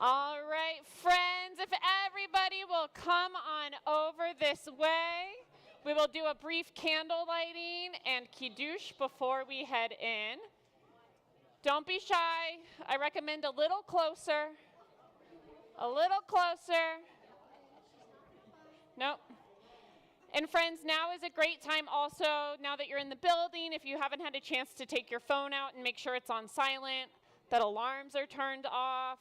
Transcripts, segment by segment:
All right, friends, if everybody will come on over this way, we will do a brief candle lighting and kiddush before we head in. Don't be shy. I recommend a little closer. A little closer. Nope. And friends, now is a great time also, now that you're in the building, if you haven't had a chance to take your phone out and make sure it's on silent, that alarms are turned off.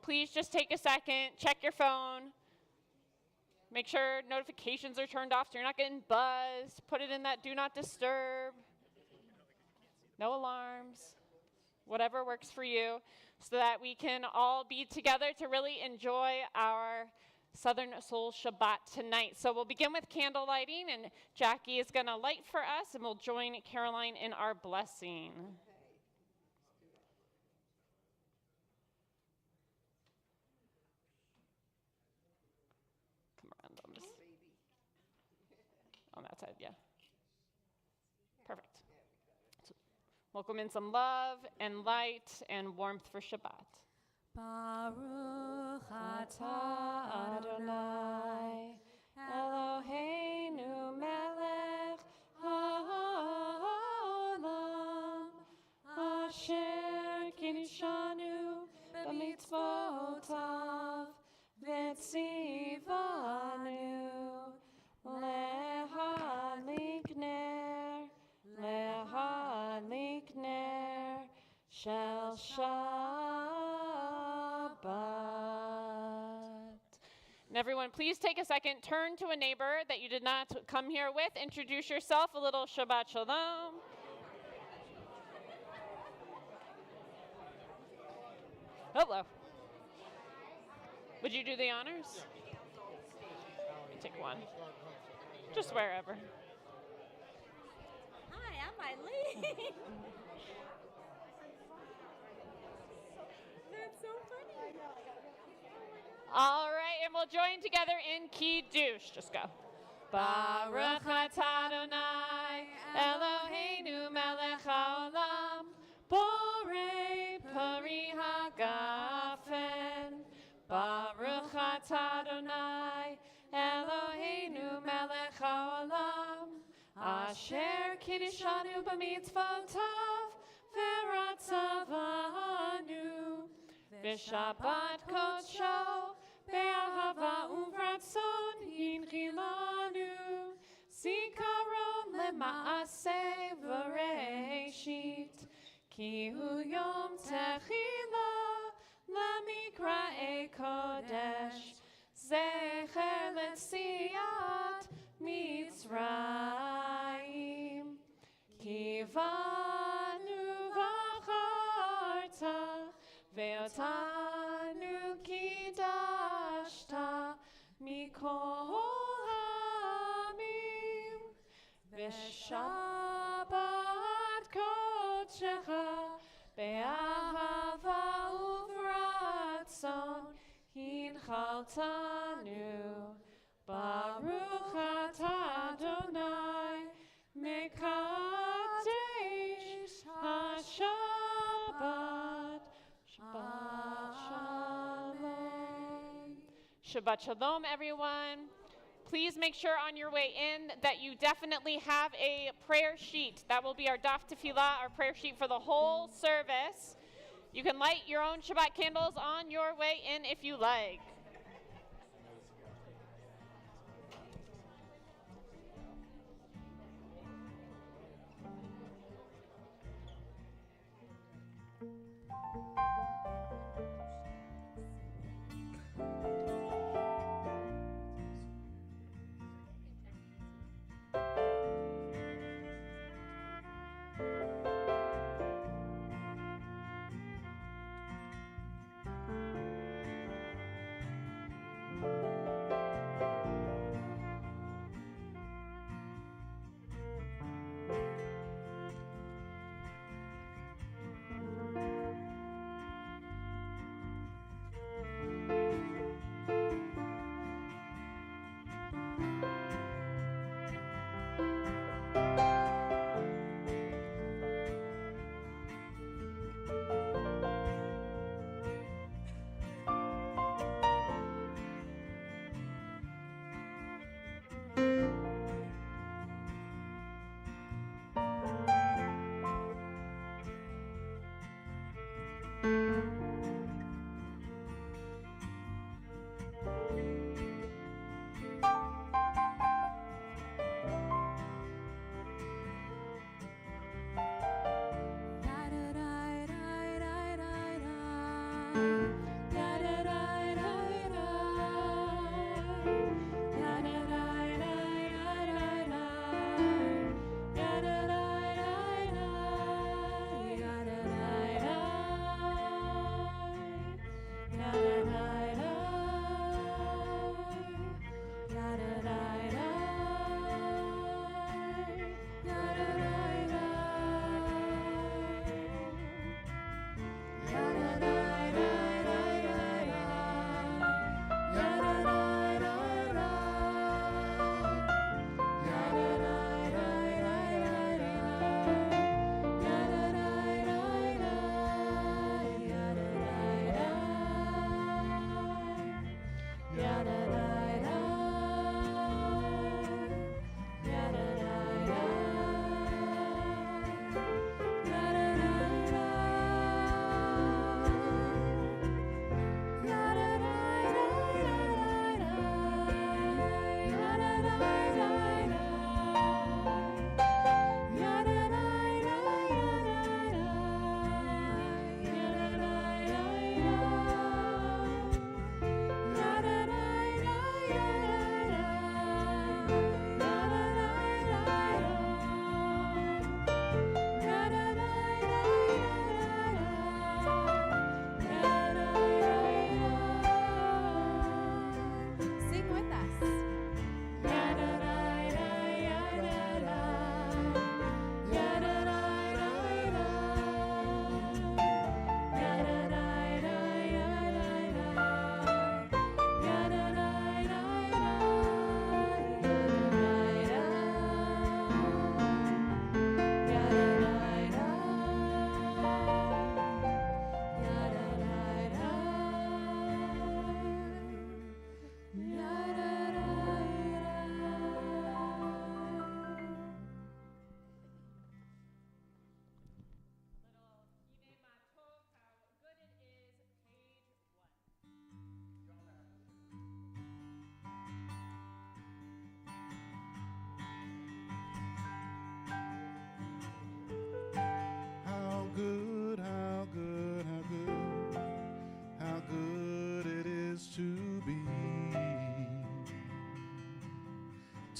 Please just take a second, check your phone. Make sure notifications are turned off so you're not getting buzzed. Put it in that do not disturb. No alarms. Whatever works for you, so that we can all be together to really enjoy our Southern Soul Shabbat tonight. So we'll begin with candle lighting, and Jackie is going to light for us, and we'll join Caroline in our blessing. Come around on this. On that side, yeah. Perfect. So welcome in some love and light and warmth for Shabbat. Baruch atah Adonai Eloheinu melech haolam asher kinishanu b'mitzvotav v'tzivanu lehadlik ner shel Shabbat. And everyone, please take a second, turn to a neighbor that you did not come here with, introduce yourself, a little Shabbat Shalom. Hello. Would you do the honors? Let me take one. Just wherever. Hi, I'm Eileen. That's so funny. All right, and we'll join together in Kiddush. Just go. Baruch atah Adonai Eloheinu melech haolam borei pari hagafen. Baruch atah Adonai Eloheinu melech haolam asher kiddushanu b'mitzvotav v'ratzavanu v'shabbat kodsho be'ahava uvratzon hinchilanu zikaron lema'aseh v'reishit ki hu yom techila lemikra'e kodesh zecher letziyat Mitzrayim kivanu v'acharta ve'otanu kidashta mikol ha'amim v'shabbat kodshecha be'ahava uvratzon hinchaltanu Baruch atah Adonai mekadesh haShabbat. Shabbat shalom. Shabbat shalom, everyone. Please make sure on your way in that you definitely have a prayer sheet. That will be our daf tefillah, our prayer sheet for the whole service. You can light your own Shabbat candles on your way in if you like.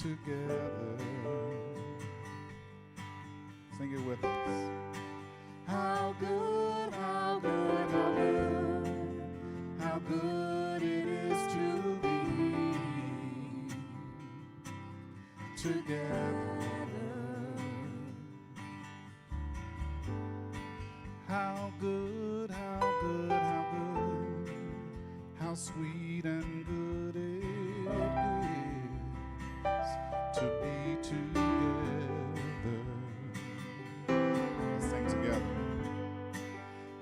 together. Sing it with us. How good, how good, how good, how good it is to be together. How good, how good, how good, how sweet and good it is to be together. Let's sing together.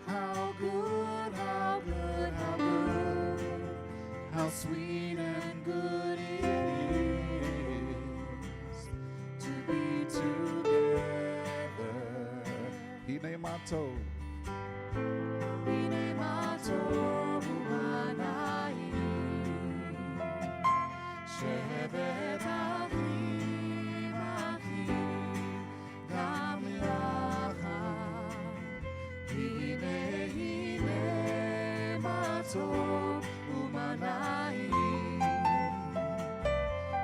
How good, how good, how good, how sweet and good it is to be together. Hinemato. Hinemato Manai Shevet Achim Achim Gam Yachad Hine Hinemato Umanai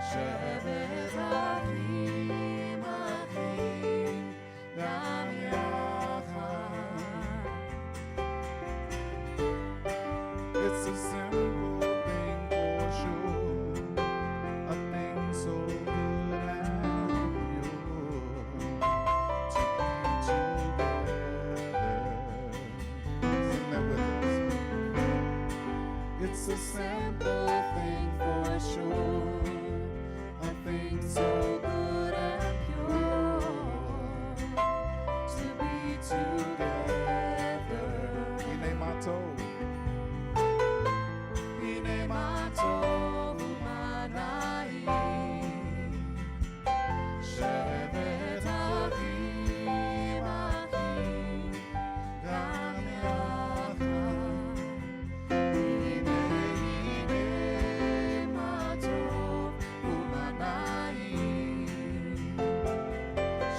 Shevet Achim Achim Gam It's a simple thing for sure, a thing so good and pure, to be together. Sing that with us. It's a simple thing for sure, a thing so good and pure, to be together. Hinemato. Hinemato Manai Shevet Achim Achim Gam Yachad Hine Hinemato Manai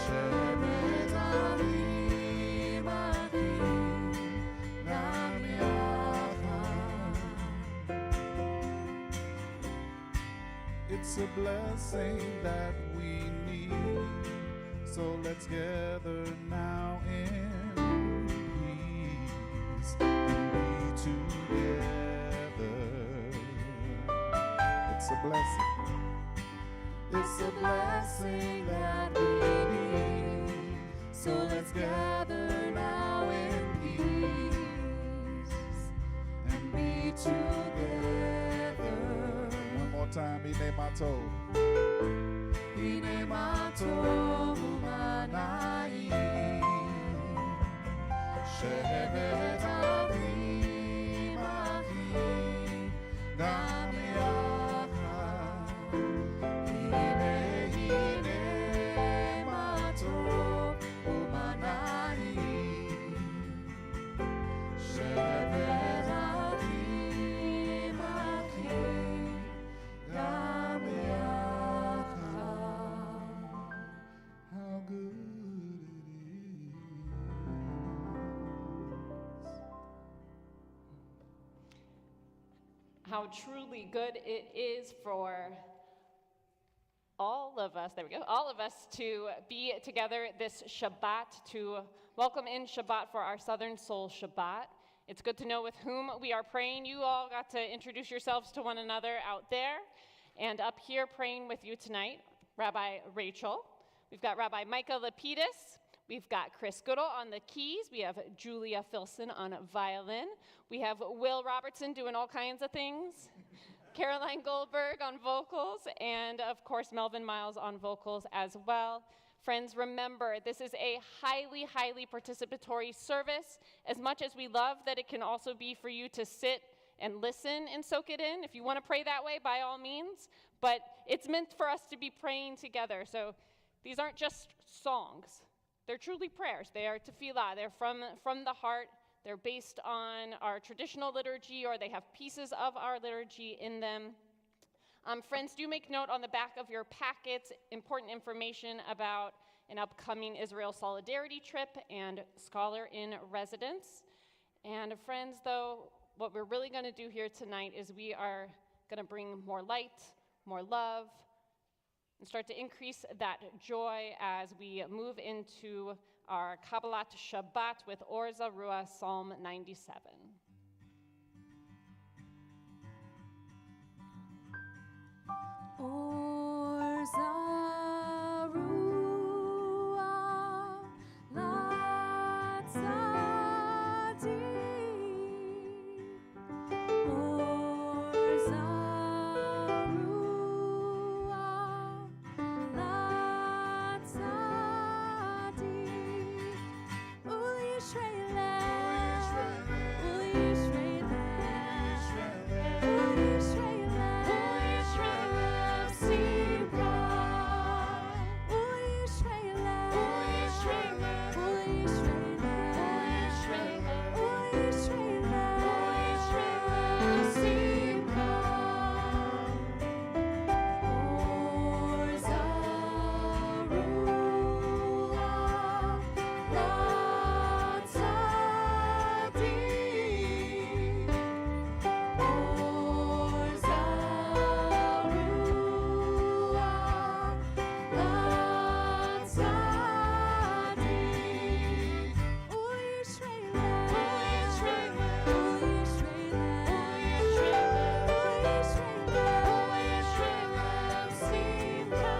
Shevet Achim Achim Gam Yachad. It's a blessing that we need, so let's gather now in peace and be together. It's a blessing. It's a blessing that we need, so let's gather now in peace and be together. One more time, Hinemato. Hinemato Manai Shevet Achim Achim Gam Yachad Hine Hinemato Manai Shevet Achim Achim Gam Yachad. How good it is. How truly good it is for all of us, there we go, all of us to be together this Shabbat, to welcome in Shabbat for our Southern Soul Shabbat. It's good to know with whom we are praying. You all got to introduce yourselves to one another out there and up here praying with you tonight. Rabbi Rachel. We've got Rabbi Micah Lapidus. We've got Chris Goodall on the keys. We have Julia Filson on violin. We have Will Robertson doing all kinds of things. Caroline Goldberg on vocals. And, of course, Melvin Miles on vocals as well. Friends, remember, this is a highly, highly participatory service. As much as we love that it can also be for you to sit and listen and soak it in. If you want to pray that way, by all means. But it's meant for us to be praying together. So these aren't just songs. They're truly prayers. They are tefillah. They're from the heart. They're based on our traditional liturgy, or they have pieces of our liturgy in them. Friends, do make note on the back of your packets, important information about an upcoming Israel Solidarity trip and Scholar in Residence. And friends, though, what we're really going to do here tonight is we are going to bring more light, more love, and start to increase that joy as we move into our Kabbalat Shabbat with Or Zarua, Psalm 97. Or Zarua, Lat Zadik. Or Zarua, Lat Zadik. Ul Yisraelem, Ul Yisraelem, Ul Yisraelem, Simcha. Ul Yisraelem, Ul Yisraelem, Ul Yisraelem, Ul Yisraelem, Simcha. Or Zarua, Lat Zadik. Or Zarua, Lat Zadik. Ul Yisraelem, Ul Yisraelem, Simcha.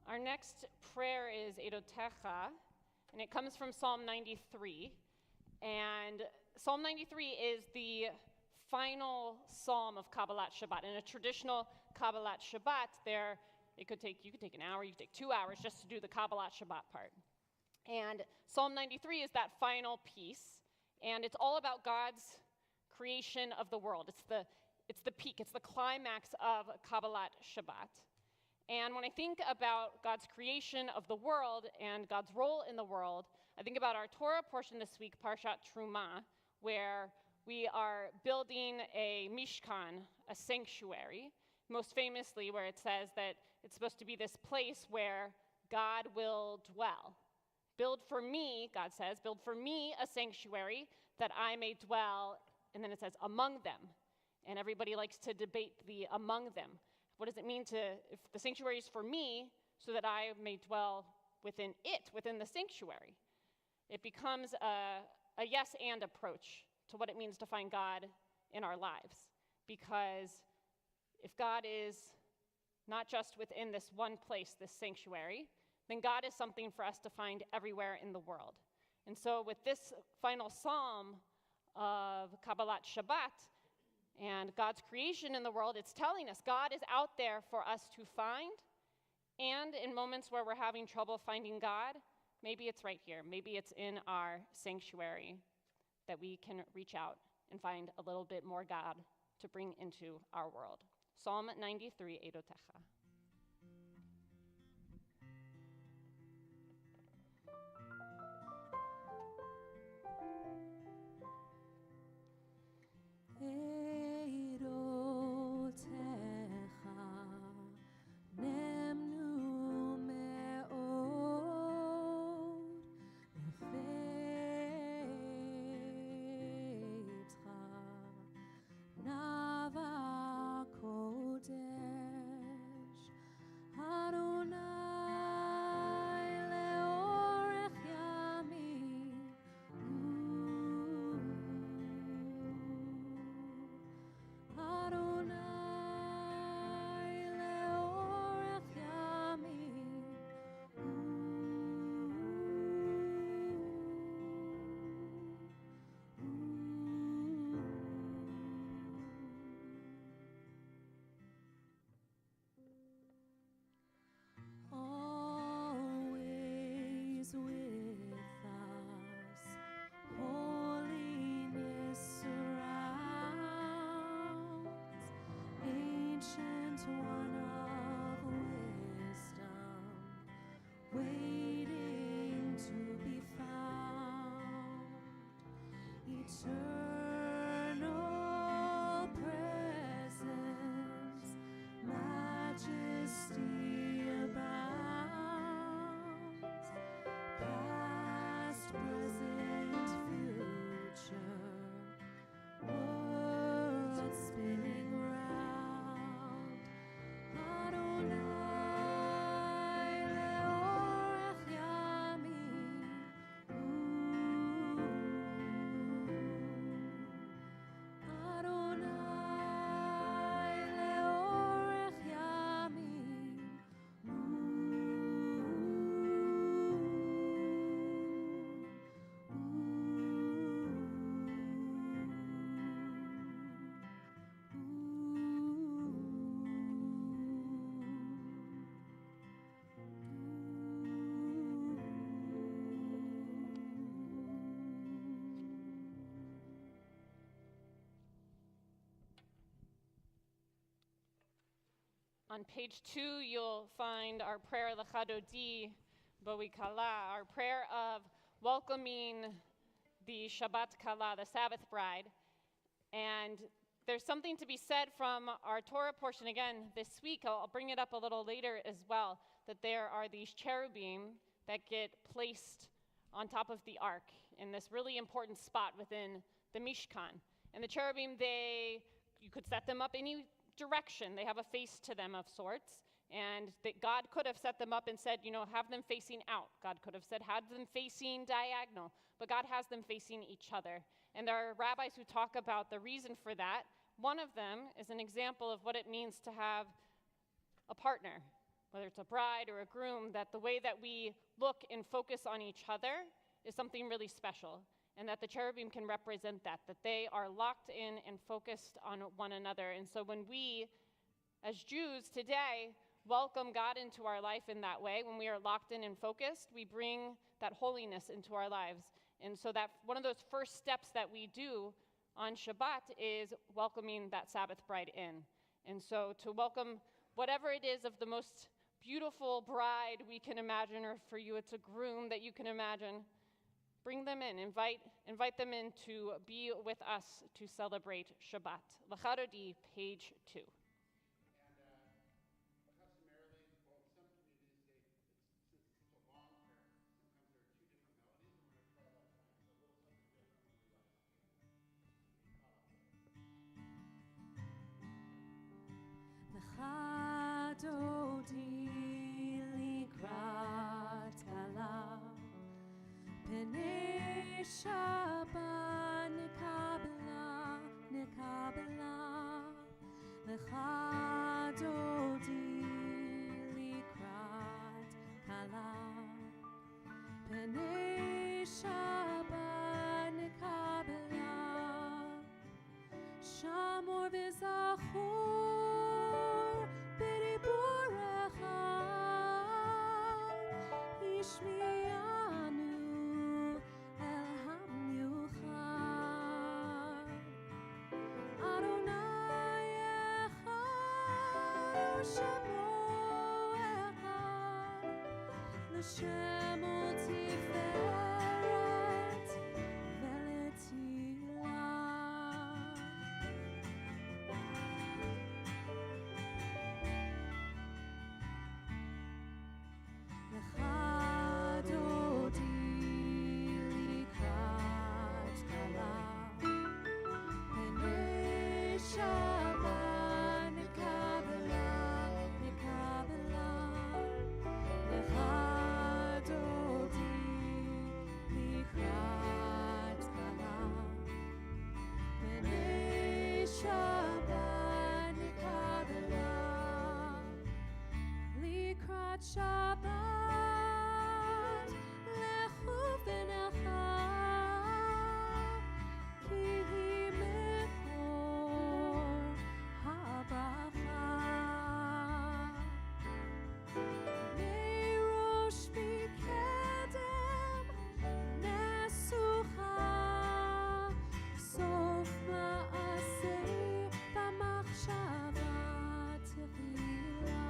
Our next prayer is Edotecha, and it comes from Psalm 93. And Psalm 93 is the final psalm of Kabbalat Shabbat. In a traditional Kabbalat Shabbat, you could take an hour, you could take 2 hours just to do the Kabbalat Shabbat part. And Psalm 93 is that final piece, and it's all about God's creation of the world. It's the peak, it's the climax of Kabbalat Shabbat. And when I think about God's creation of the world and God's role in the world, I think about our Torah portion this week, Parshat Truma, where we are building a mishkan, a sanctuary, most famously where it says that it's supposed to be this place where God will dwell. Build for me, God says, build for me a sanctuary that I may dwell, and then it says among them. And everybody likes to debate the among them. What does it mean if the sanctuary is for me, so that I may dwell within the sanctuary? It becomes a yes and approach to what it means to find God in our lives. Because if God is not just within this one place, this sanctuary, then God is something for us to find everywhere in the world. And so with this final psalm of Kabbalat Shabbat, and God's creation in the world, it's telling us God is out there for us to find. And in moments where we're having trouble finding God, maybe it's right here. Maybe it's in our sanctuary that we can reach out and find a little bit more God to bring into our world. Psalm 93, Edotecha. Always with On page 2, you'll find our prayer L'chadodi Boikala, our prayer of welcoming the Shabbat Kala, the Sabbath bride. And there's something to be said from our Torah portion again this week. I'll bring it up a little later as well, that there are these cherubim that get placed on top of the ark in this really important spot within the Mishkan. And the cherubim, you could set them up any direction. They have a face to them of sorts. And that God could have set them up and said, have them facing out. God could have said, have them facing diagonal. But God has them facing each other. And there are rabbis who talk about the reason for that. One of them is an example of what it means to have a partner, whether it's a bride or a groom, that the way that we look and focus on each other is something really special. And that the cherubim can represent that they are locked in and focused on one another. And so when we, as Jews today, welcome God into our life in that way, when we are locked in and focused, we bring that holiness into our lives. And so that one of those first steps that we do on Shabbat is welcoming that Sabbath bride in. And so to welcome whatever it is of the most beautiful bride we can imagine, or for you it's a groom that you can imagine, bring them in, invite them in to be with us to celebrate Shabbat. L'chadodi, page 2. L'chadodi likrat kala P'nei Shabbat nekabla L'chadodi likrat kala P'nei Shabbat nekabla Shamor v'zachor b'diburecha Ishmi'anu-El hamiuchad Adonai echad Shemo echad L'shemo tiferet ve'letzilah L'chadodi likrat kala P'nei Shabbat nekabla L'chadodi likrat kala P'nei Shabbat nekabla Likrat Shabbat lechu v'necha Ki hi mekor habracha Meirosh mikedem nesucha Sof ma'aseh b'machshava tefila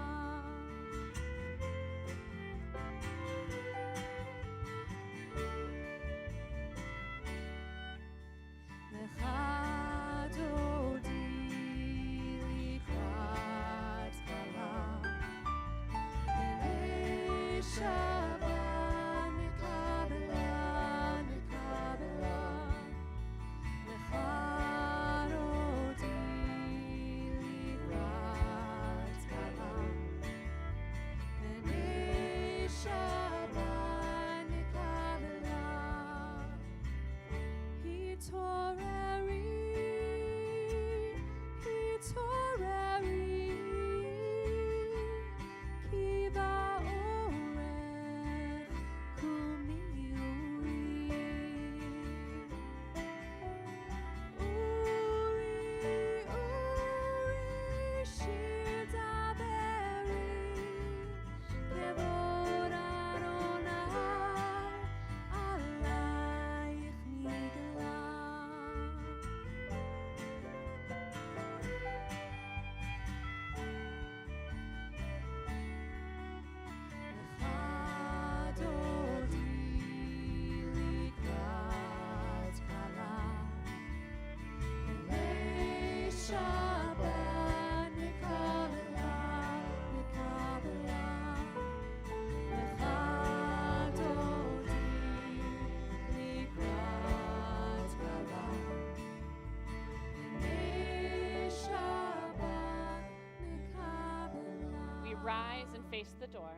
rise and face the door.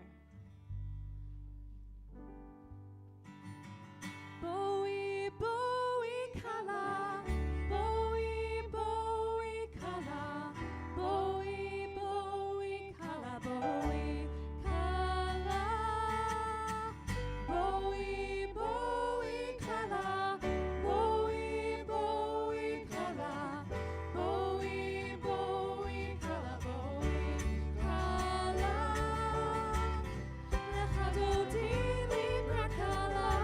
Bowie, Bowie, color. Bowie, Bowie, color. Bowie, Bowie, color. Bowie, color. Bowie, Bowie, color. Bowie, Bowie, color. Bowie, Bowie, color. Bowie, color. לך דודי לקראת color.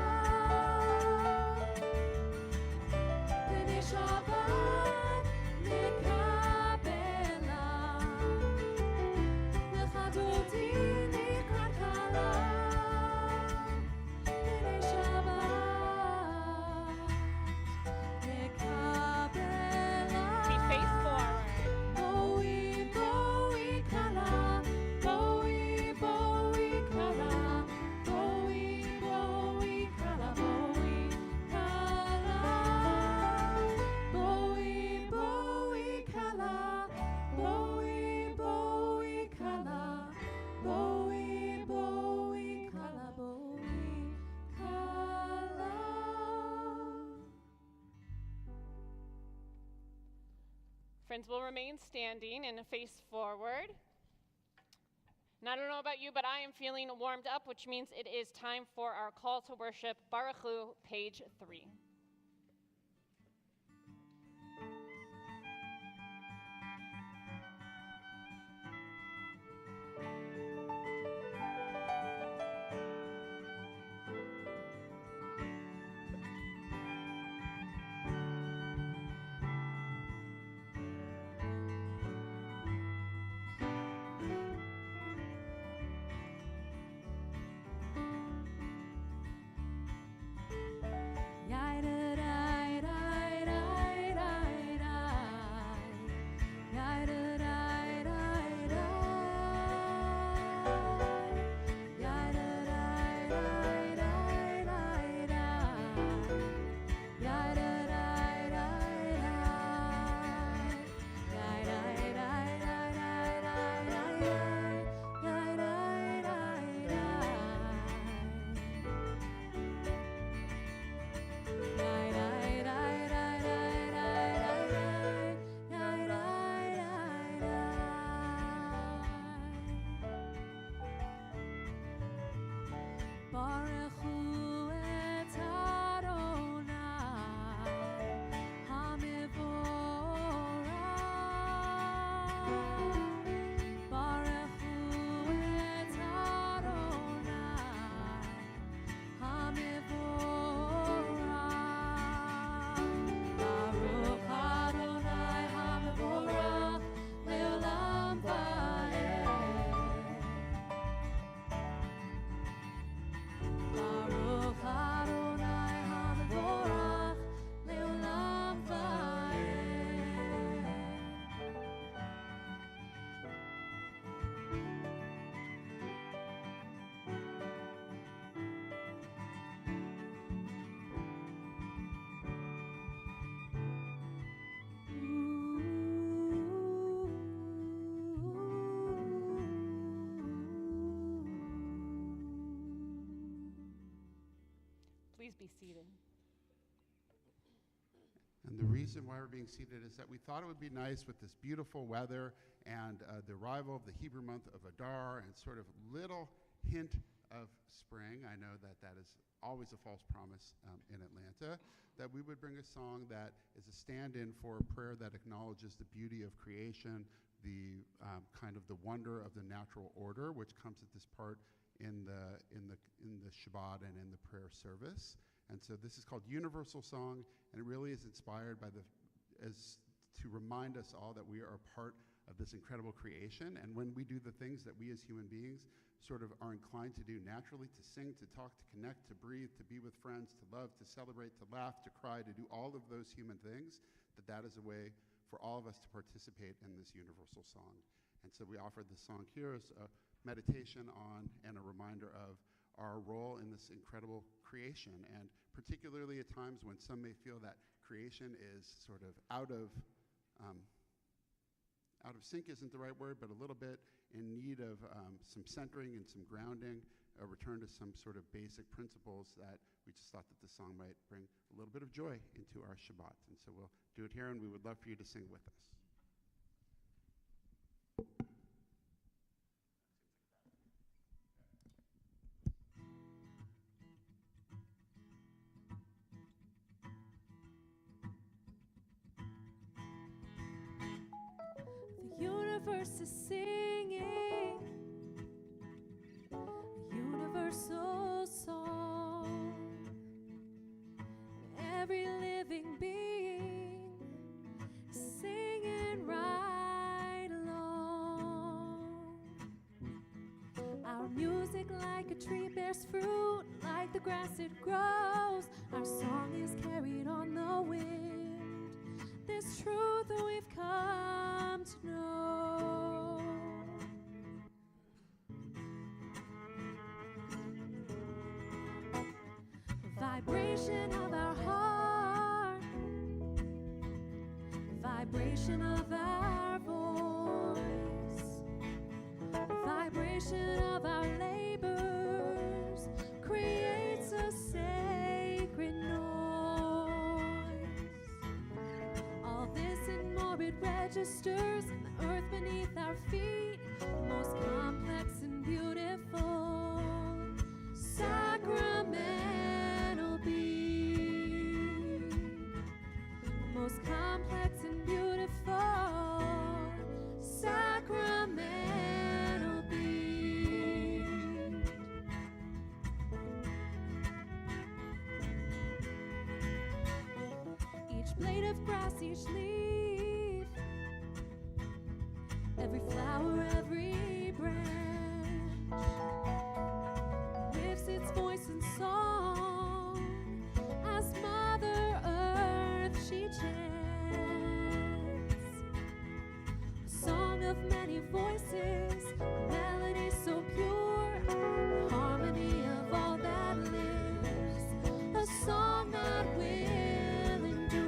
בני שבת נקבלה. לך דודי לקראת color. בני שבת נקבלה. We face forward. Bowie, Bowie, color. Bowie, Bowie, color. Bowie, Bowie, color. Bowie, color. Bowie, Bowie, color. Bowie, Bowie, color. Bowie, Bowie, color. Bowie, color. Friends will remain standing and face forward. And I don't know about you, but I am feeling warmed up, which means it is time for our call to worship, Baruch Hu, page 3. Baruch Hu et Adonai HaMevorach. Baruch Hu et Adonai HaMevorach. Baruch Adonai HaMevorach leolam va'ed. Baruch Adonai HaMevorach leolam va'ed. Please be seated. And the reason why we're being seated is that we thought it would be nice with this beautiful weather and the arrival of the Hebrew month of Adar and sort of little hint of spring. I know that that is always a false promise in Atlanta, that we would bring a song that is a stand-in for a prayer that acknowledges the beauty of creation, the kind of the wonder of the natural order, which comes at this part in the Shabbat and in the prayer service. And so this is called Universal Song, and it really is inspired by as to remind us all that we are a part of this incredible creation. And when we do the things that we as human beings sort of are inclined to do naturally, to sing, to talk, to connect, to breathe, to be with friends, to love, to celebrate, to laugh, to cry, to do all of those human things, that is a way for all of us to participate in this universal song. And so we offered this song here as a meditation on and a reminder of our role in this incredible creation, and particularly at times when some may feel that creation is sort of out of out of sync isn't the right word, but a little bit in need of some centering and some grounding, a return to some sort of basic principles that we just thought that the song might bring a little bit of joy into our Shabbat. And so we'll do it here, and we would love for you to sing with us. The universe is singing a universal song. Every living being is singing right along. Our music, like a tree, bears fruit, like the grass it grows. Our song is carried on the wind. This truth we've come to know. The vibration of our heart, the vibration of our voice, the vibration of our labors creates a sacred noise. All this in morbid registers in the earth beneath our feet, the most complex and beautiful sacramental beat. The most complex and beautiful sacramental beat. Each blade of grass, each leaf, every flower, every branch lifts its voice in song as Mother Earth she chants. A song of many voices, a melody so pure, the harmony of all that lives, a song that will endure.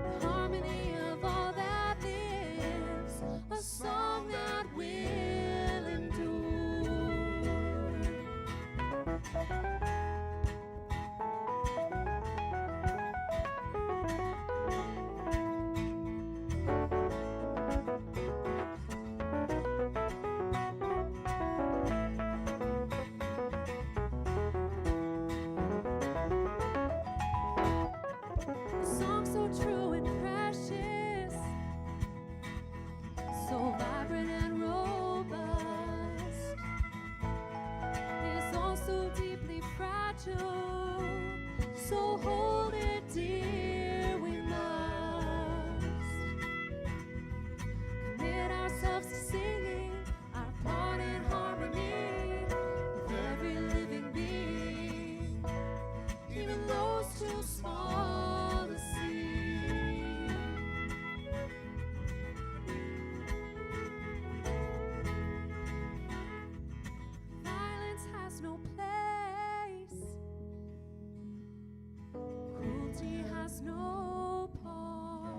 The harmony of all that lives, a song that will endure. A song so true and precious, so vibrant and robust, is also deeply fragile, so hold it dear we must. Commit ourselves to singing our part in harmony with every living being, even those too small to see. Violence has no place, cruelty has no part,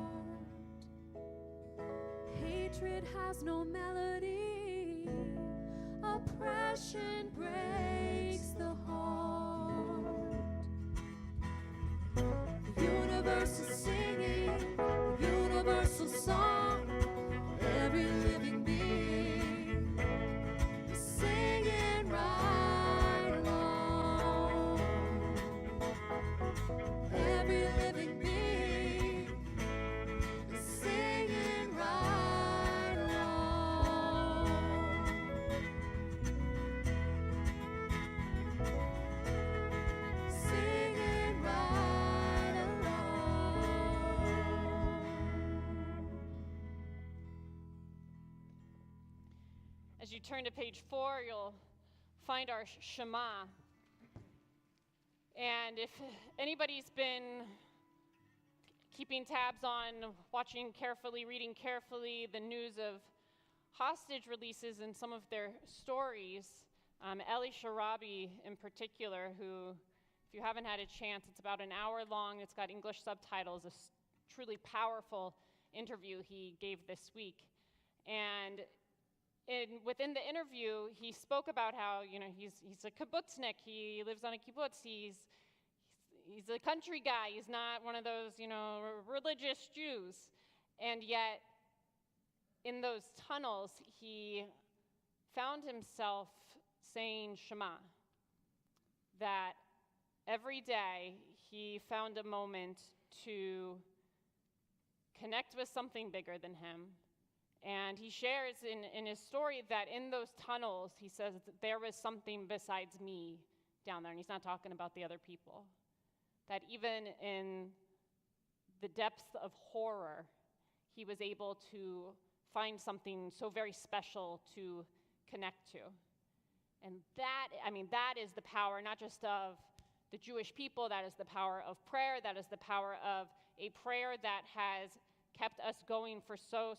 hatred has no melody, oppression breaks the heart. The universe is singing a universal song. Every living being is singing right along. Every living being is singing right along. Singing right along. As you turn to page 4, you'll find our Shema. And if anybody's been keeping tabs on watching carefully, reading carefully the news of hostage releases and some of their stories, Eli Sharabi in particular, who, if you haven't had a chance, it's about an hour long, it's got English subtitles, a truly powerful interview he gave this week. And within the interview, he spoke about how, he's a kibbutznik. He lives on a kibbutz. He's a country guy. He's not one of those, religious Jews. And yet, in those tunnels, he found himself saying Shema. That every day he found a moment to connect with something bigger than him. And he shares in his story that in those tunnels, he says that there was something besides me down there. And he's not talking about the other people. That even in the depths of horror, he was able to find something so very special to connect to. And that is the power, not just of the Jewish people, that is the power of prayer, that is the power of a prayer that has kept us going for so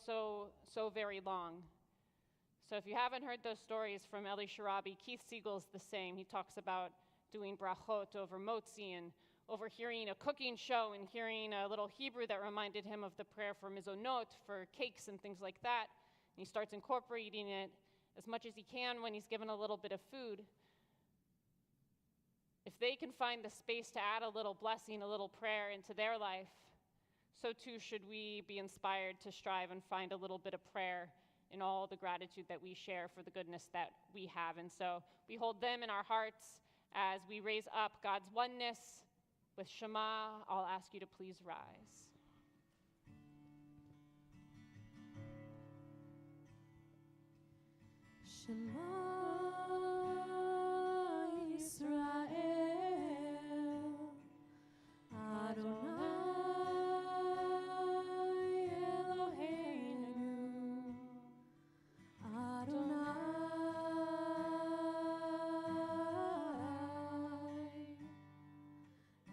very long. So if you haven't heard those stories from Eli Sharabi, Keith Siegel's the same. He talks about doing brachot over motzi and overhearing a cooking show and hearing a little Hebrew that reminded him of the prayer for mizonot, for cakes and things like that. And he starts incorporating it as much as he can when he's given a little bit of food. If they can find the space to add a little blessing, a little prayer into their life, so too should we be inspired to strive and find a little bit of prayer in all the gratitude that we share for the goodness that we have. And so we hold them in our hearts as we raise up God's oneness with Shema. I'll ask you to please rise. Shema Yisrael, Adonai Eloheinu, Adonai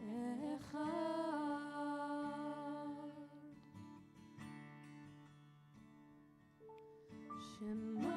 Echad. Shema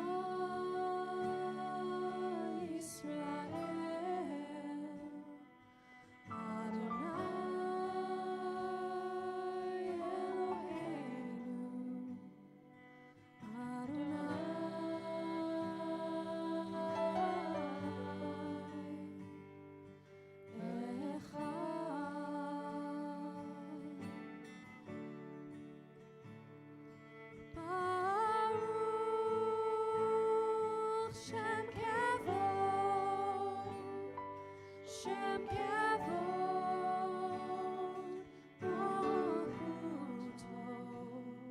Shem Kavod, Malchuto, Le'olam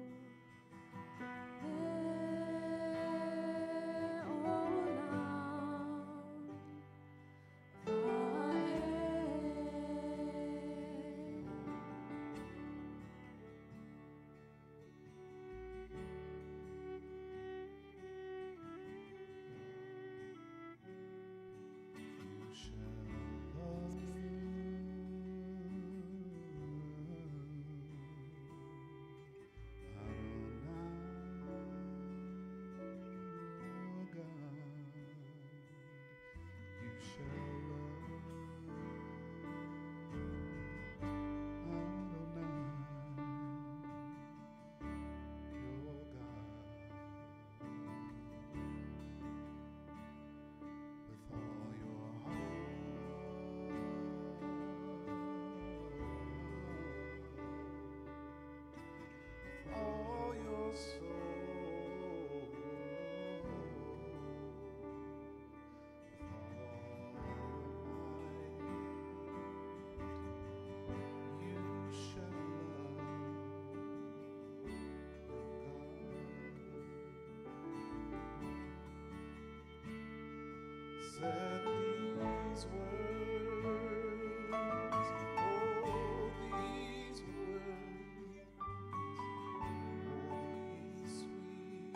Said these words, oh, these words, holy, sweet,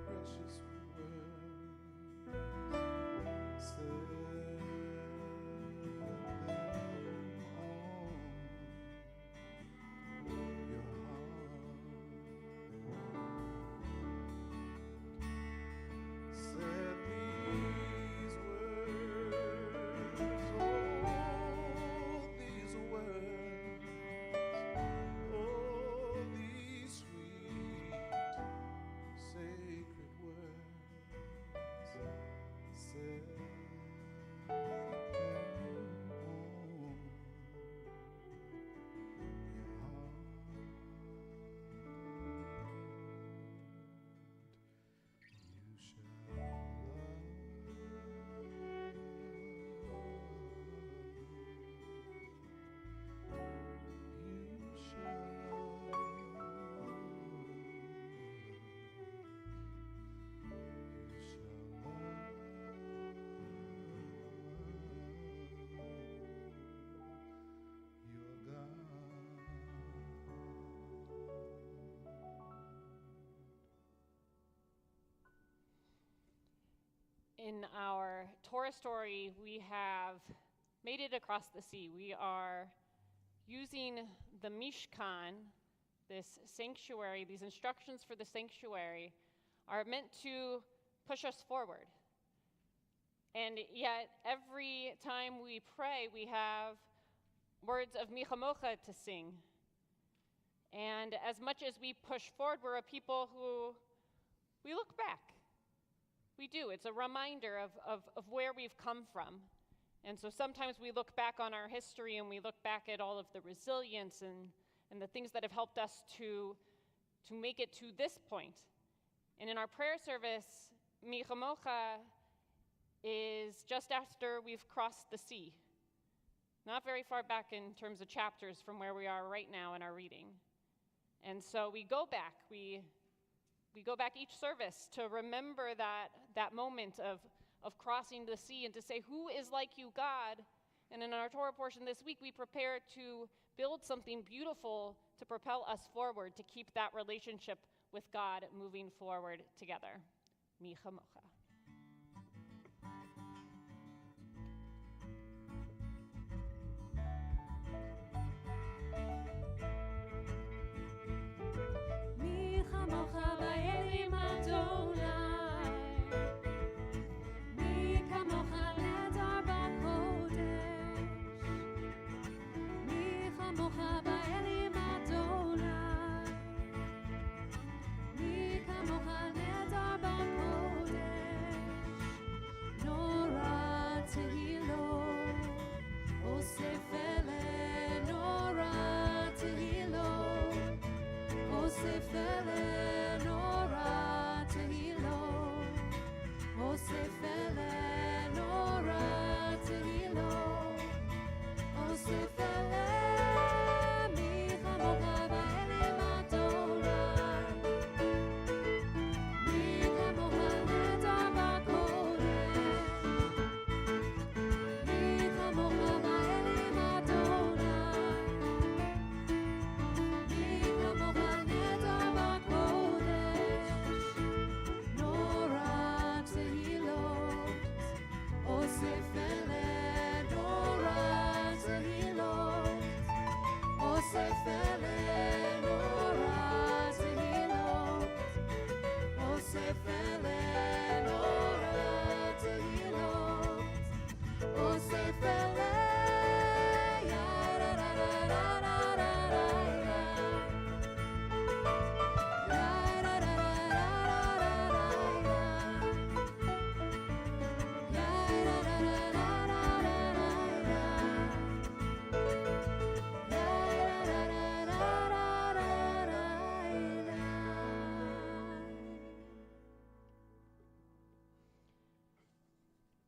precious words, said them on your heart. Said these words. in our Torah story, we have made it across the sea. We are using the Mishkan, this sanctuary, these instructions for the sanctuary are meant to push us forward. And yet, every time we pray, we have words of Michamocha to sing. And as much as we push forward, we're a people who, we look back. We do. It's a reminder of where we've come from. And so sometimes we look back on our history and we look back at all of the resilience and the things that have helped us to make it to this point. And in our prayer service, Michamocha is just after we've crossed the sea. Not very far back in terms of chapters from where we are right now in our reading. And so we go back. We go back each service to remember that moment of crossing the sea and to say, who is like you, God? And in our Torah portion this week, we prepare to build something beautiful to propel us forward, to keep that relationship with God moving forward together. Michamocha.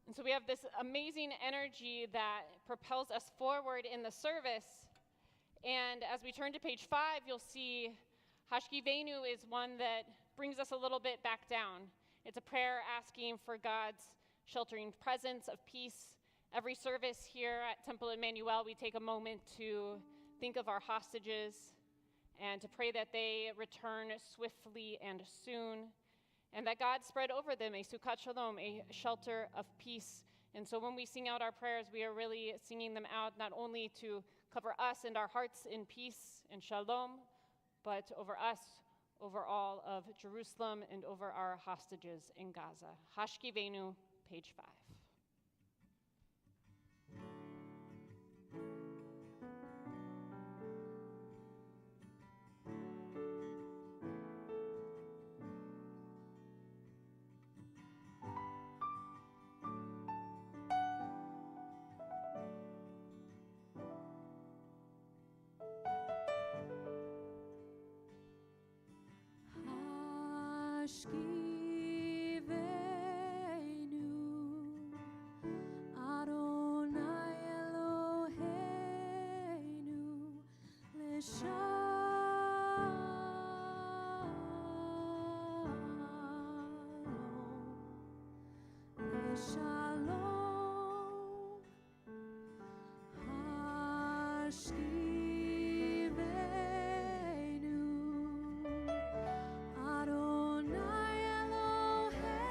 And so we have this amazing energy that propels us forward in the service. And as we turn to page 5, you'll see Hashkivenu is one that brings us a little bit back down. It's a prayer asking for God's sheltering presence of peace. Every service here at Temple Emanu-El, we take a moment to think of our hostages and to pray that they return swiftly and soon, and that God spread over them a sukkot shalom, a shelter of peace. And so when we sing out our prayers, we are really singing them out not only to cover us and our hearts in peace and shalom, but over us, over all of Jerusalem, and over our hostages in Gaza. Hashkivenu, page 5. Hashkivenu, Adonai Eloheinu, Leshalom, Hashkivenu, Adonai Eloheinu,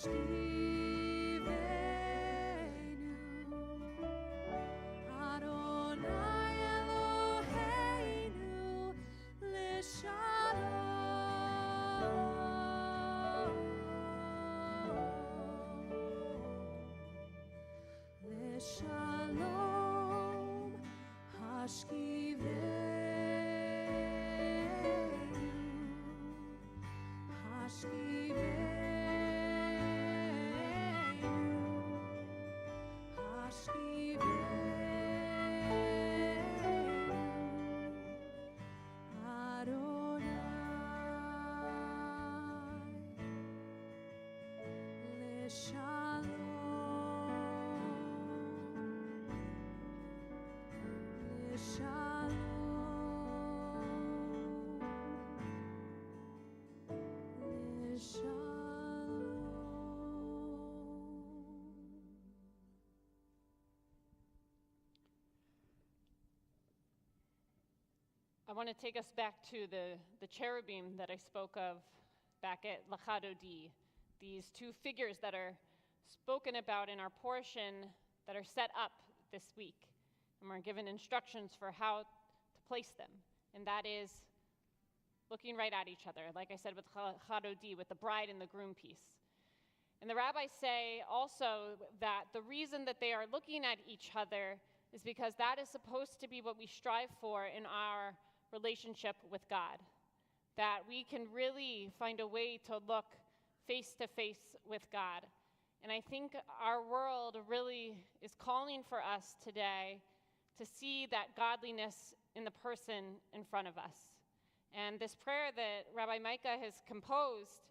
Hashkivenu Adonai Eloheinu L'Shalom L'Shalom Hashkivenu I want to take us back to the cherubim that I spoke of back at Lachadodi, these two figures that are spoken about in our portion that are set up this week. And we're given instructions for how to place them. And that is looking right at each other, like I said with Lachadodi, with the bride and the groom piece. And the rabbis say also that the reason that they are looking at each other is because that is supposed to be what we strive for in our relationship with God, that we can really find a way to look face to face with God. And I think our world really is calling for us today to see that godliness in the person in front of us. And this prayer that Rabbi Micah has composed,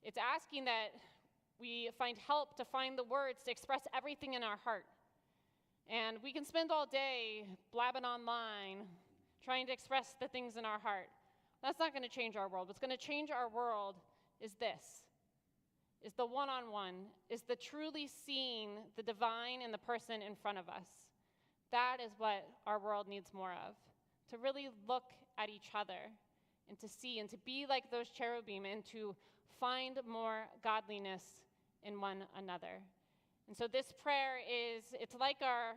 it's asking that we find help to find the words to express everything in our heart. And we can spend all day blabbing online, trying to express the things in our heart. That's not going to change our world. What's going to change our world is this, is the one-on-one, is the truly seeing the divine in the person in front of us. That is what our world needs more of, to really look at each other and to see and to be like those cherubim and to find more godliness in one another. And so this prayer it's like our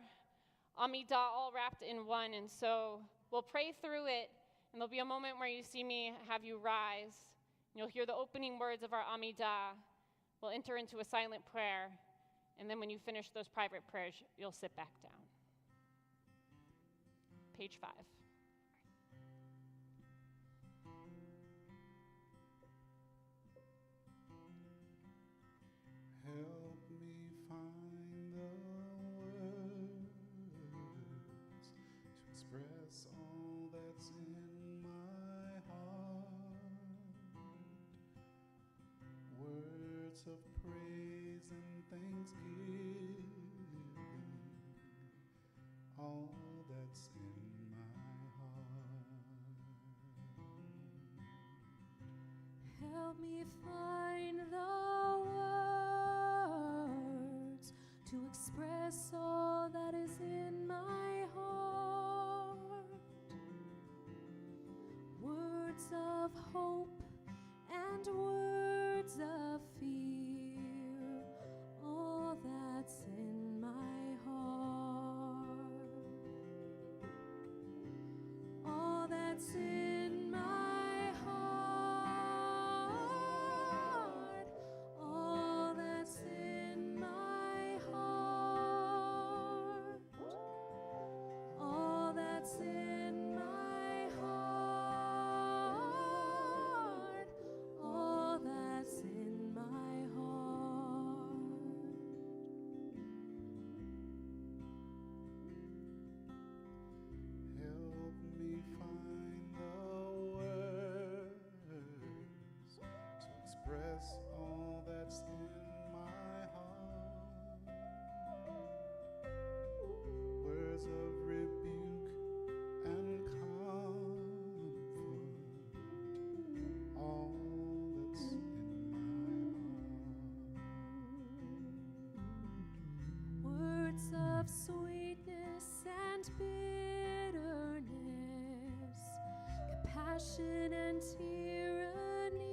Amidah all wrapped in one, and so we'll pray through it, and there'll be a moment where you see me have you rise. You'll hear the opening words of our Amidah. We'll enter into a silent prayer, and then when you finish those private prayers, you'll sit back down. Page 5. Help me find the words to express all that's in my heart. Words of praise and thanksgiving, all that's in my heart. Help me find the words to express all that is in my heart. Words of hope and words of fear, all that's in my heart. All that's in my heart, all that's in my heart, all that's in my heart, all that's in my heart. Help me find the words to express all that's in my heart. Words of rebuke and comfort, all that's in my heart. Words of sweetness and bitterness, compassion and tyranny,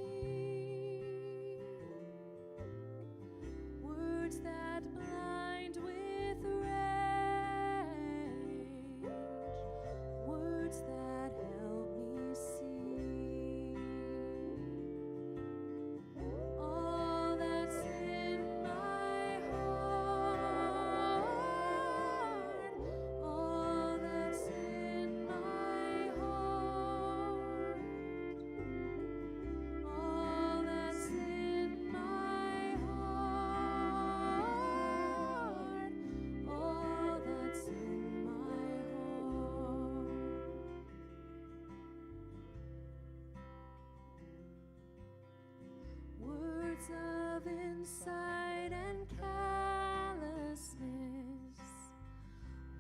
insight and callousness,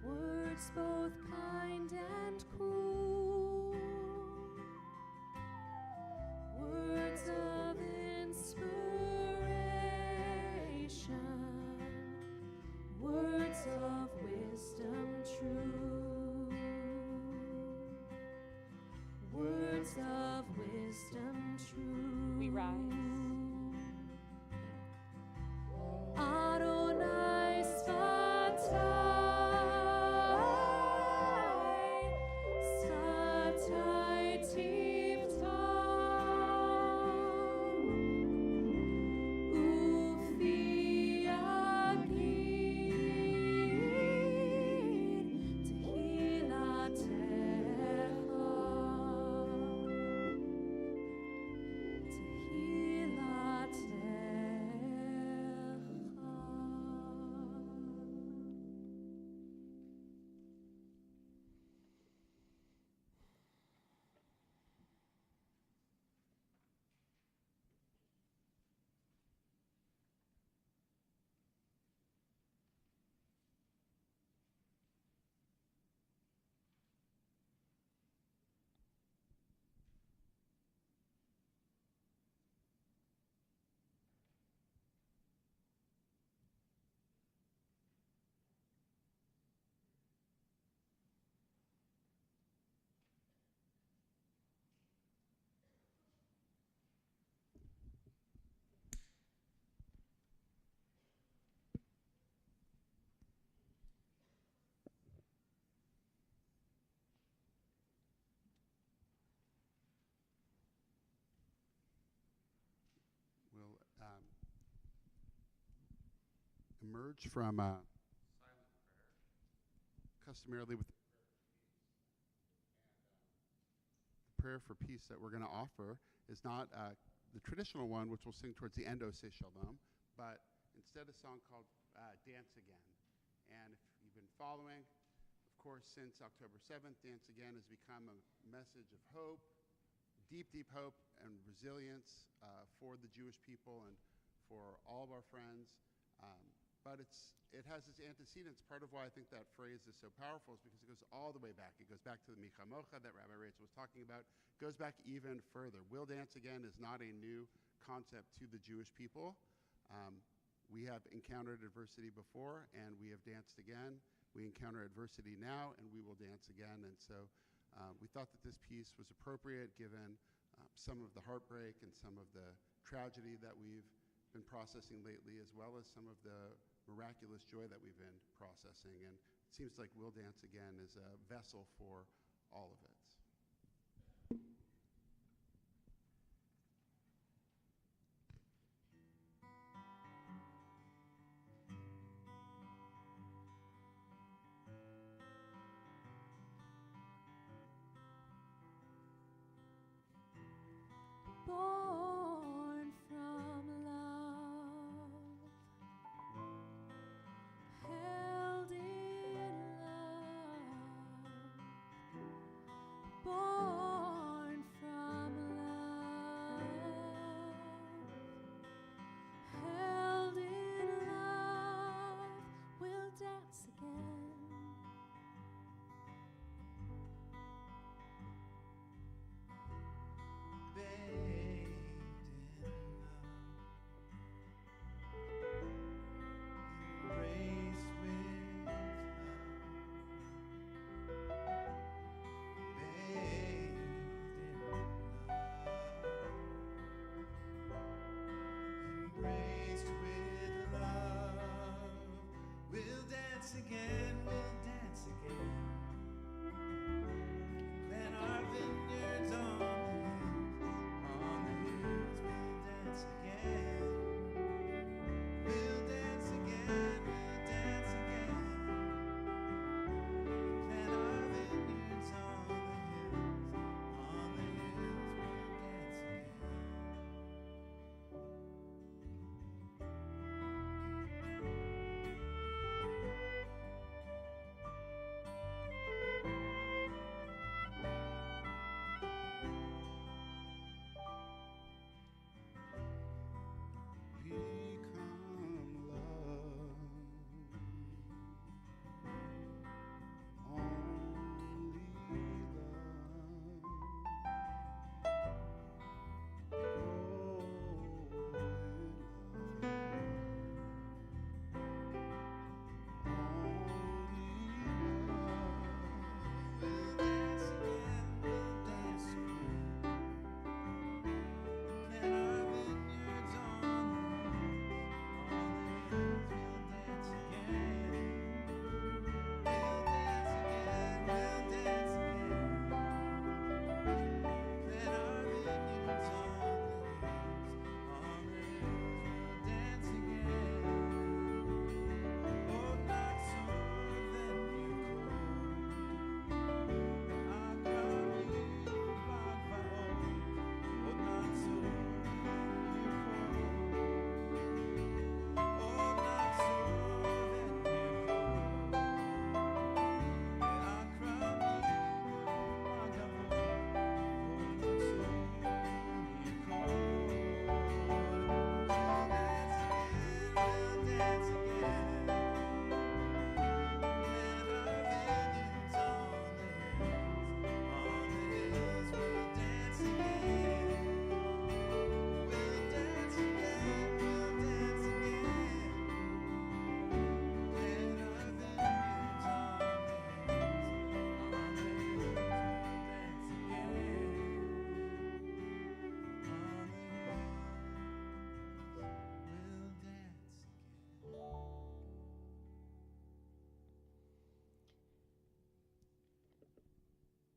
words both kind and cruel, words of inspiration, words of wisdom true, words of wisdom true. We rise. Adonai Satai Tiftam, Ufi Agid We'll emerge from silent prayer, customarily with the prayer for peace that we're going to offer is not the traditional one, which we'll sing towards the end, O say Shalom, but instead a song called Dance Again. And if you've been following, of course, since October 7th, Dance Again has become a message of hope, deep, deep hope and resilience for the Jewish people and for all of our friends. But it has its antecedents. Part of why I think that phrase is so powerful is because it goes all the way back. It goes back to the Micha Mocha that Rabbi Rachel was talking about. It goes back even further. We'll Dance Again is not a new concept to the Jewish people. We have encountered adversity before, and we have danced again. We encounter adversity now, and we will dance again. And so we thought that this piece was appropriate given some of the heartbreak and some of the tragedy that we've been processing lately, as well as some of the miraculous joy that we've been processing. And it seems like We'll Dance Again is a vessel for all of it. Born from love, held in love,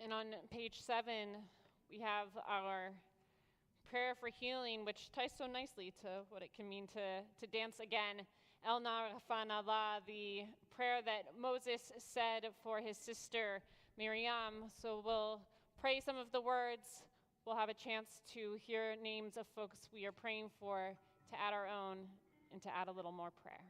And on page 7, we have our prayer for healing, which ties so nicely to what it can mean to dance again. El na rafan Allah, the prayer that Moses said for his sister Miriam. So we'll pray some of the words. We'll have a chance to hear names of folks we are praying for, to add our own, and to add a little more prayer.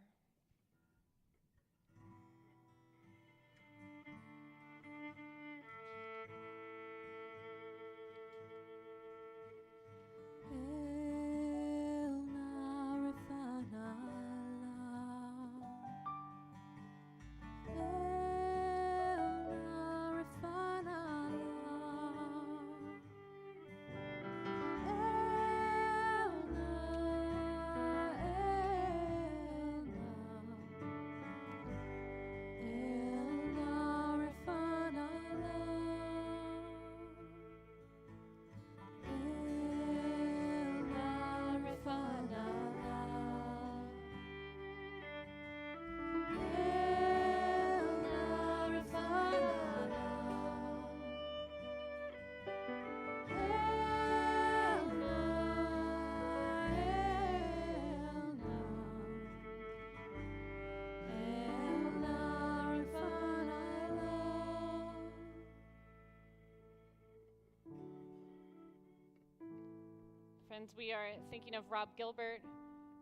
Friends, we are thinking of Rob Gilbert,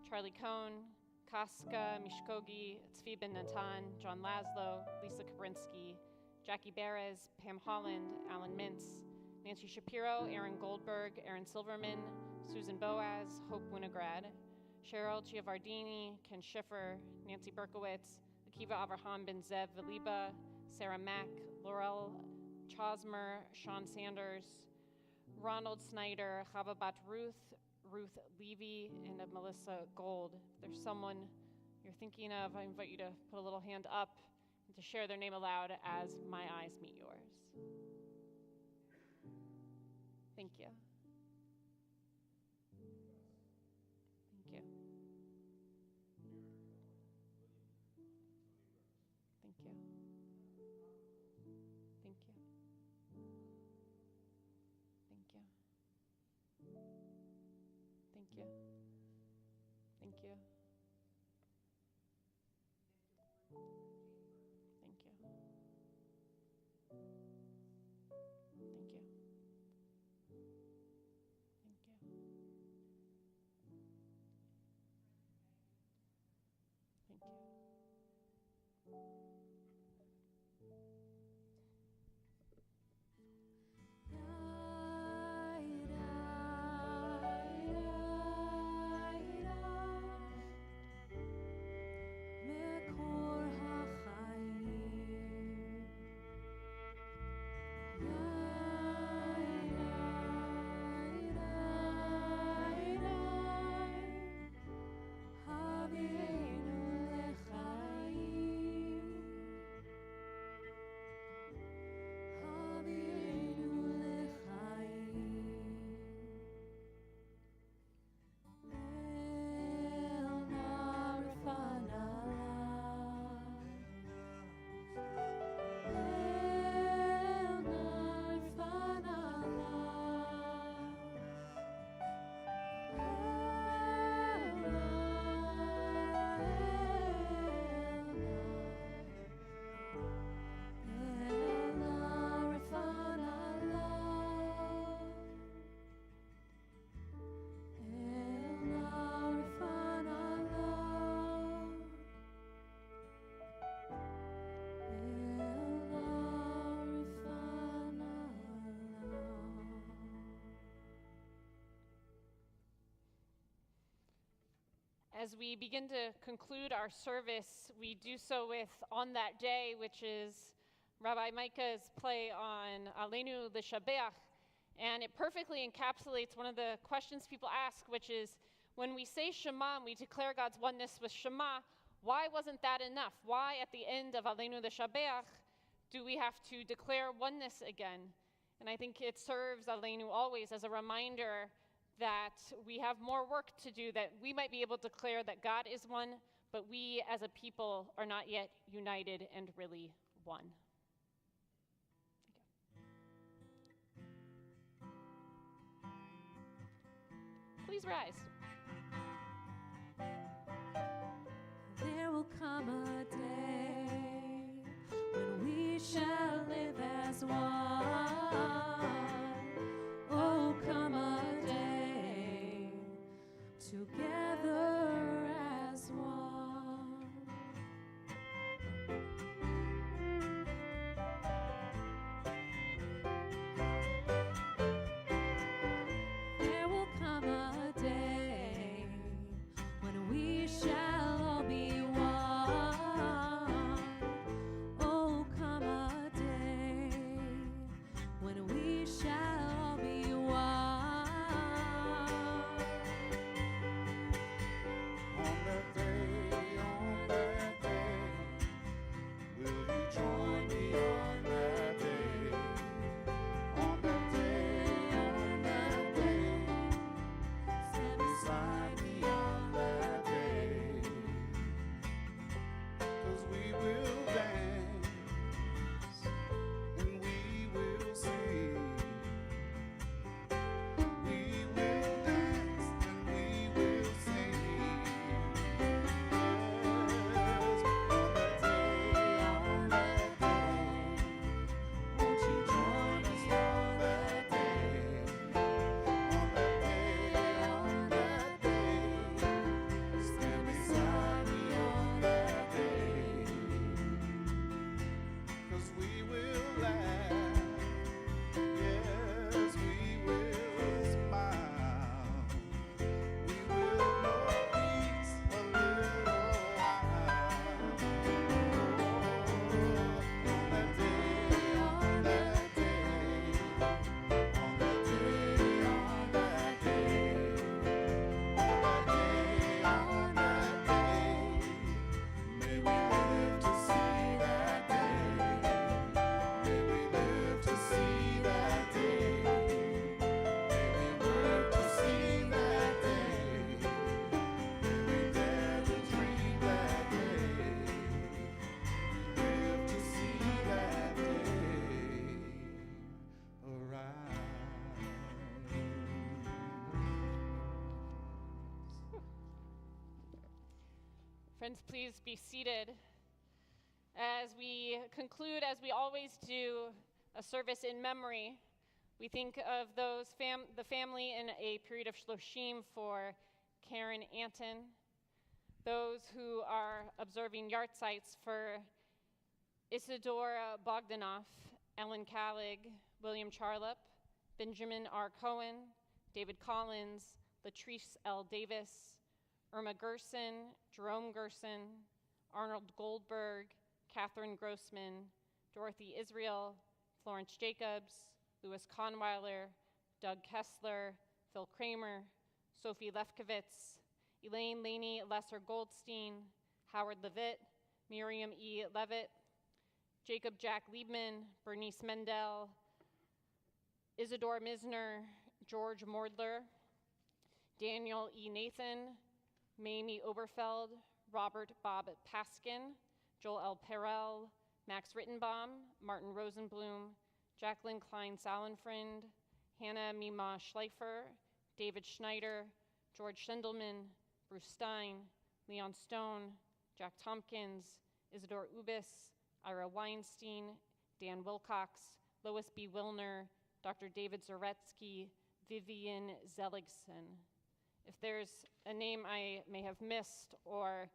Charlie Cohn, Kaska, Mishkogi, Tzvi Ben Natan, John Laszlo, Lisa Kabrinsky, Jackie Beres, Pam Holland, Alan Mintz, Nancy Shapiro, Aaron Goldberg, Aaron Silverman, Susan Boaz, Hope Winograd, Cheryl Chiavardini, Ken Schiffer, Nancy Berkowitz, Akiva Avraham Ben Zev Valiba, Sarah Mack, Laurel Chosmer, Sean Sanders, Ronald Snyder, Chava Bat Ruth, Ruth Levy, and Melissa Gold. If there's someone you're thinking of, I invite you to put a little hand up and to share their name aloud as my eyes meet yours. Thank you. Thank you. Thank you. Thank you. Thank you. Thank you. Thank you. Thank you. Thank you. Thank you. Thank you. As we begin to conclude our service, we do so with On That Day, which is Rabbi Micah's play on Aleinu L'Shabeach, and it perfectly encapsulates one of the questions people ask, which is, when we say Shema and we declare God's oneness with Shema, why wasn't that enough? Why at the end of Aleinu L'Shabeach do we have to declare oneness again? And I think it serves Aleinu always as a reminder that we have more work to do, that we might be able to declare that God is one, but we as a people are not yet united and really one. Thank you. please rise. There will come a day when we shall live as one. Oh, come a day together as one. There will come a day when we shall all be one. Oh, come a day when we shall all be one. On that day, will you join me on that day? On that day, Stand beside me on that day. 'Cause we will dance and we will sing. We will dance and we will sing. Yes, on that day, won't you join us on that day? On that day, stand beside me on that day. 'Cause we will laugh, yes, we will smile. We will know peace a little while. On that day, on that day, on that day, on that day, on that day, may we live to see that day. May we live to see that day. May we live to see that day. May we dare to dream that day. We live to see that day arise. Friends, please be seated. As we conclude, as we always do, a service in memory, we think of the family in a period of shloshim for Karen Anton, those who are observing yahrzeits for Isadora Bogdanoff, Ellen Callig, William Charlap, Benjamin R. Cohen, David Collins, Latrice L. Davis, Irma Gerson, Jerome Gerson, Arnold Goldberg, Catherine Grossman, Dorothy Israel, Florence Jacobs, Louis Conweiler, Doug Kessler, Phil Kramer, Sophie Lefkowitz, Elaine Laney Lesser Goldstein, Howard Levitt, Miriam E. Levitt, Jacob Jack Liebman, Bernice Mendel, Isidore Misner, George Mordler, Daniel E. Nathan, Mamie Oberfeld, Robert Bob Paskin, Joel L. Perel, Max Rittenbaum, Martin Rosenblum, Jacqueline Klein Salenfrind, Hannah Mima Schleifer, David Schneider, George Schendelman, Bruce Stein, Leon Stone, Jack Tompkins, Isidore Ubis, Ira Weinstein, Dan Wilcox, Lois B. Wilner, Dr. David Zaretsky, Vivian Zeligson. If there's a name I may have missed or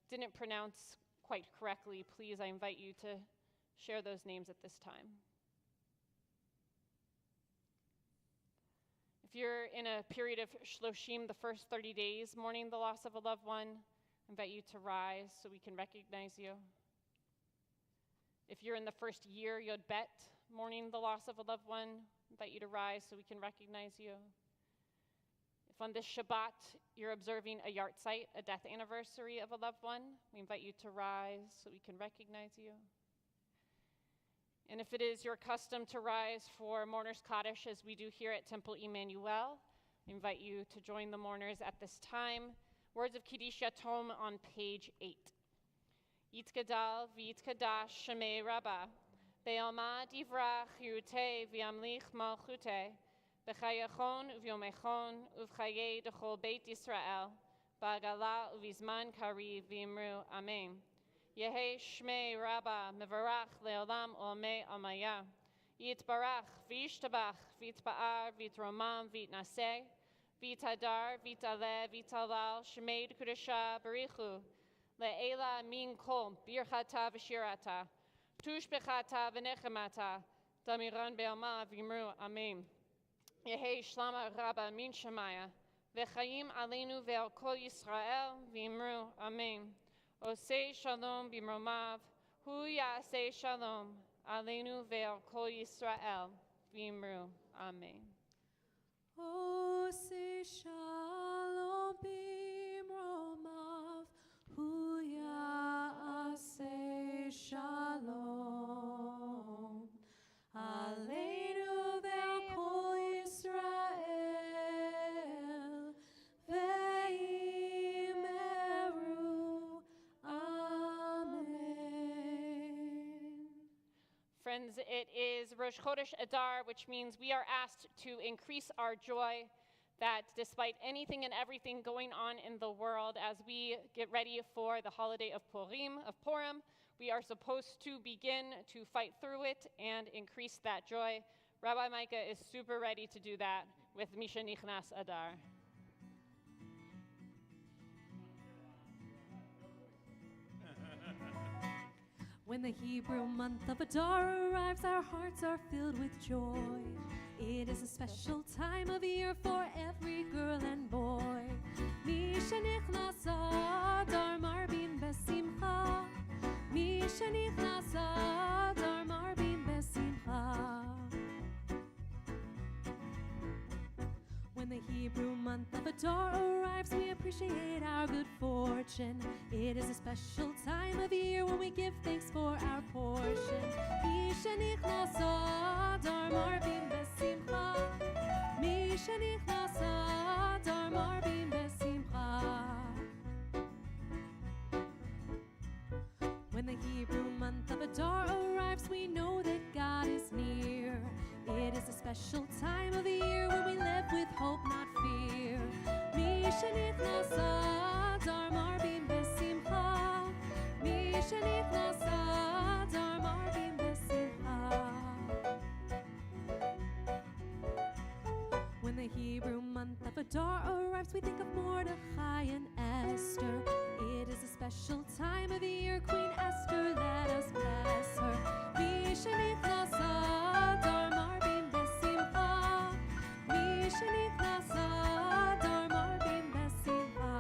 didn't pronounce quite correctly, please, I invite you to share those names at this time. If you're in a period of shloshim, the first 30 days mourning the loss of a loved one, I invite you to rise so we can recognize you. If you're in the first year, Yod Bet, mourning the loss of a loved one, I invite you to rise so we can recognize you. If on this Shabbat you're observing a yahrzeit, a death anniversary of a loved one, we invite you to rise so we can recognize you. And if it is your custom to rise for Mourners Kaddish, as we do here at Temple Emanu-El, I invite you to join the mourners at this time. Words of Kiddush Yatom on page 8. Yitkadal v'yitkadash shemei Rabbah, be'alma divrach yirutei v'yamlich malchutei, בחייכון וביומכון ובחיי דכל בית ישראל, בעגלה ובזמן קריב ואמרו אמן. יהי שמי רבה מברך לעולם עולמי עלמיה. יתברך וישתבח ויתפאר ויתרומם ויתנשא, ויתהדר ויתעלה ויתהלל שמי קדושה בריחו, לעילה מן כל ברכתה ושירתה, תושבחתה ונחמתה, דמירן בעלמה ואמרו אמן. יהי שלמה רבה מן שמיה, וחיים עלינו ועל כל ישראל ואמרו אמן. עושה שלום במרומיו, הוא יעשה שלום עלינו ועל כל ישראל ואמרו אמן. עושה שלום במרומיו, הוא יעשה שלום עלינו ועל כל ישראל ואמרו אמן. Friends, it is Rosh Chodesh Adar, which means we are asked to increase our joy, that despite anything and everything going on in the world, as we get ready for the holiday of Purim, we are supposed to begin to fight through it and increase that joy. Rabbi Micah is super ready to do that with Misha Nichnas Adar. When the Hebrew month of Adar arrives, our hearts are filled with joy. It is a special time of year for every girl and boy. Mishenichnas Adar marbim besimcha. Mishenichnas Adar marbim besimcha. When the Hebrew month of Adar arrives, we appreciate our good fortune. It is a special time of year when we give thanks for our portion. Mishenichnas Adar marbim besimcha. Mishenichnas Adar marbim besimcha. When the Hebrew month of Adar arrives, we know that God is near. It is a special time of the year when we live with hope, not fear. Mishenichnas Adar marbim besimcha. Mishenichnas Adar marbim besimcha. When the Hebrew month of Adar arrives, we think of Mordechai and Esther. It is a special time of the year, Queen Esther, let us bless her. Mishenichnas Adar marbim besimcha. Mishenichnas Adar marbim besimcha.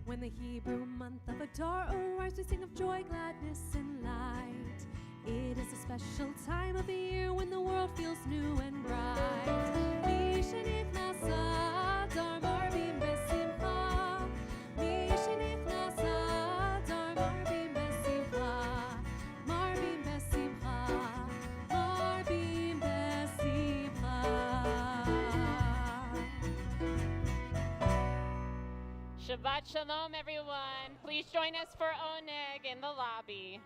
When the Hebrew month of Adar arrives, we sing of joy, gladness, and light. It is a special time of the year when the world feels new and bright. Mishenichnas Adar marbim besimcha. Mishenichnas Adar marbim besimcha. Marbim besimcha. Marbim besimcha. Shabbat Shalom, everyone. Please join us for Oneg in the lobby.